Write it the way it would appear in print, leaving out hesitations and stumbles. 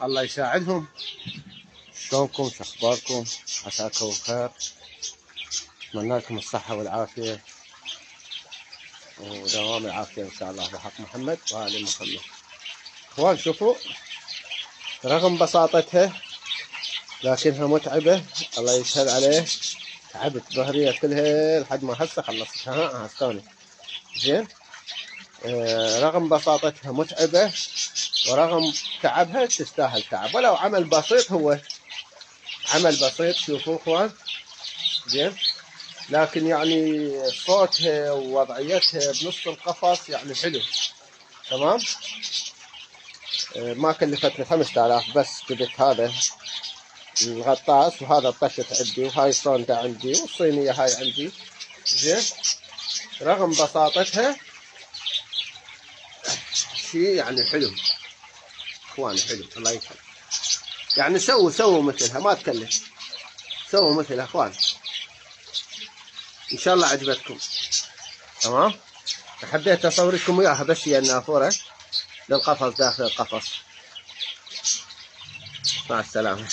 الله يساعدهم. شلونكم؟ شو اخباركم؟ عساكم بخير، اتمنى لكم الصحة والعافية ودوام العافية ان شاء الله بحق محمد وآل محمد. اخوان شوفوا، رغم بساطتها لكنها متعبة. الله يسهل عليه، تعبت ظهري كلها لحد ما هسه خلصتها. هستوني زين. رغم بساطتها متعبة، ورغم تعبها تستاهل تعب، ولو عمل بسيط. هو عمل بسيط شوفوا اخوان زين، لكن يعني صوتها ووضعيتها بنص القفص يعني حلو تمام. ما كلفتني 5000 بس. جبت هذا الغطاس وهذا الطشت عندي وهاي الصندة عندي والصينية هاي عندي زين. رغم بساطتها شيء يعني حلو اخوان، حلو. الله يسلمك. يعني سووا مثلها، ما تكلف، سووا مثلها اخوان. ان شاء الله عجبتكم تمام. حبيت اصور لكم وياها بس هي النافورة للقفص داخل القفص. مع السلامة.